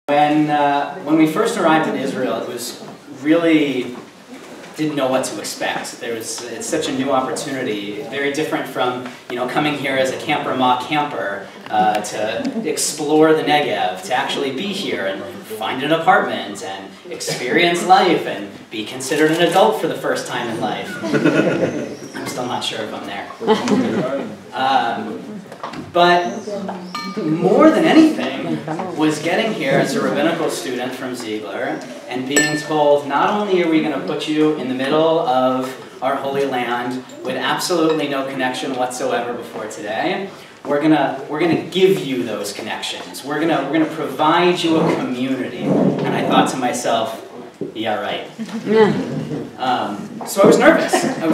When we first arrived in Israel, it was really didn't know what to expect. It's such a new opportunity, very different from coming here as a camper camper to explore the Negev, to actually be here and find an apartment and experience life and be considered an adult for the first time in life. I'm still not sure if I'm there. But more than anything was getting here as a rabbinical student from Ziegler and being told, not only are we going to put you in the middle of our Holy Land with absolutely no connection whatsoever before today, we're gonna give you those connections. We're gonna provide you a community. And I thought to myself, yeah, right. So I was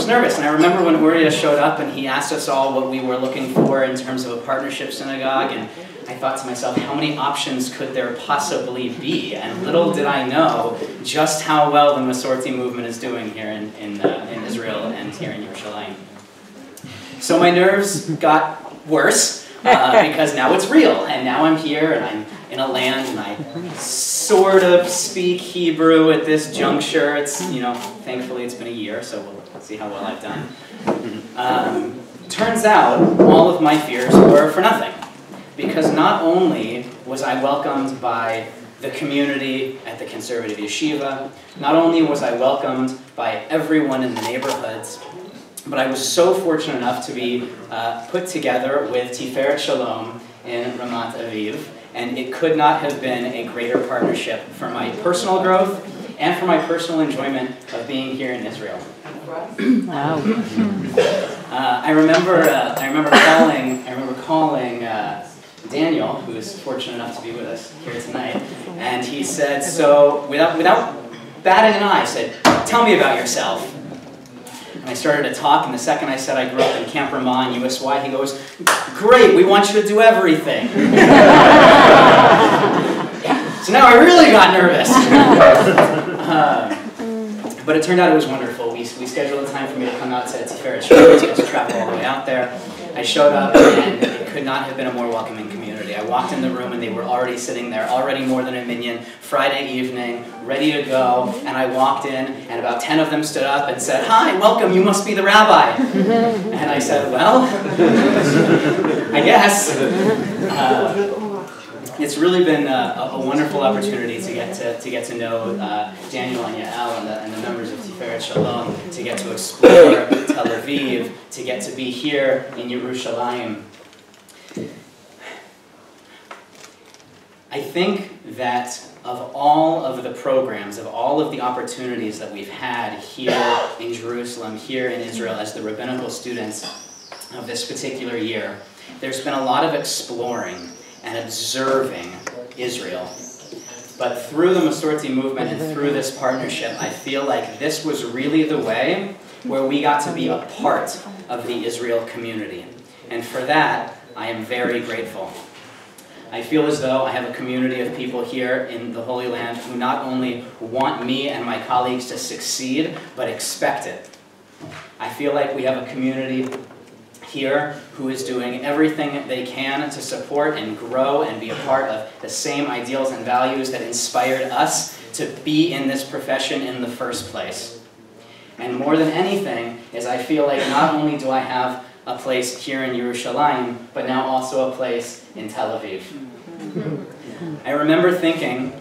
nervous. And I remember when Uriah showed up and he asked us all what we were looking for in terms of a partnership synagogue, and I thought to myself, how many options could there possibly be? And little did I know just how well the Masorti movement is doing here in Israel and here in Yerushalayim. So my nerves got worse because now it's real, and now I'm here and I'm in a land and I sort of speak Hebrew at this juncture. It's, thankfully it's been a year, so we'll see how well I've done. Turns out all of my fears were for nothing, because not only was I welcomed by the community at the conservative yeshiva, not only was I welcomed by everyone in the neighborhoods, but I was so fortunate enough to be put together with Tiferet Shalom in Ramat Aviv, and it could not have been a greater partnership for my personal growth and for my personal enjoyment of being here in Israel. Wow. I remember calling Daniel, who is fortunate enough to be with us here tonight, and he said, so without batting an eye, I said, "Tell me about yourself." And I started to talk, and the second I said I grew up in Camp Ramah in USY, he goes, "Great, we want you to do everything." So now I really got nervous. But it turned out it was wonderful. We scheduled a time for me to come out to Tiferet Shalom, to travel all the way out there. I showed up, and it could not have been a more welcoming community. I walked in the room, and they were already sitting there, already more than a minyan, Friday evening, ready to go. And I walked in, and about 10 of them stood up and said, "Hi, welcome, you must be the rabbi." And I said, "Well, I guess." It's really been a wonderful opportunity to get to know Daniel and Yael and the members of Tiferet Shalom, to get to explore Tel Aviv, to get to be here in Yerushalayim. I think that of all of the programs, of all of the opportunities that we've had here in Jerusalem, here in Israel, as the rabbinical students of this particular year, there's been a lot of exploring and observing Israel. But through the Masorti movement and through this partnership, I feel like this was really the way where we got to be a part of the Israel community. And for that, I am very grateful. I feel as though I have a community of people here in the Holy Land who not only want me and my colleagues to succeed, but expect it. I feel like we have a community here who is doing everything they can to support and grow and be a part of the same ideals and values that inspired us to be in this profession in the first place. And more than anything is I feel like not only do I have a place here in Yerushalayim, but now also a place in Tel Aviv. I remember thinking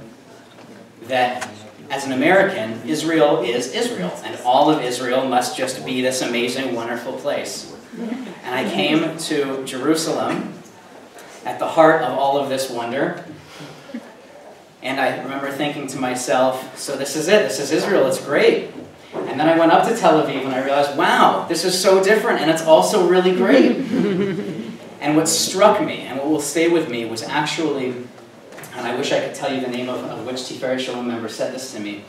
that as an American, Israel is Israel, and all of Israel must just be this amazing, wonderful place. And I came to Jerusalem at the heart of all of this wonder, and I remember thinking to myself, so this is it, this is Israel, it's great. And then I went up to Tel Aviv and I realized, wow, this is so different, and it's also really great. And what struck me, and what will stay with me, was actually, and I wish I could tell you the name of which Tiferet Shalom member said this to me,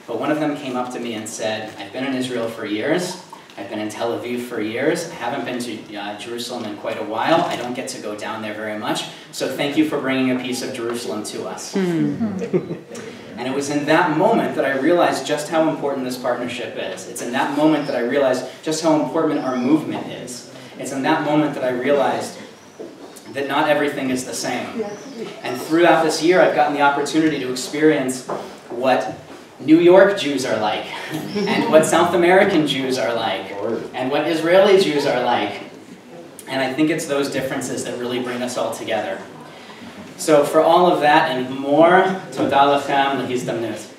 but one of them came up to me and said, I've been in Israel for years, I've been in Tel Aviv for years, I haven't been to Jerusalem in quite a while, I don't get to go down there very much, so thank you for bringing a piece of Jerusalem to us. And it was in that moment that I realized just how important this partnership is. It's in that moment that I realized just how important our movement is. It's in that moment that I realized that not everything is the same. And throughout this year, I've gotten the opportunity to experience what New York Jews are like, and what South American Jews are like, and what Israeli Jews are like. And I think it's those differences that really bring us all together. So for all of that and more, todah lachem lehizdamnut.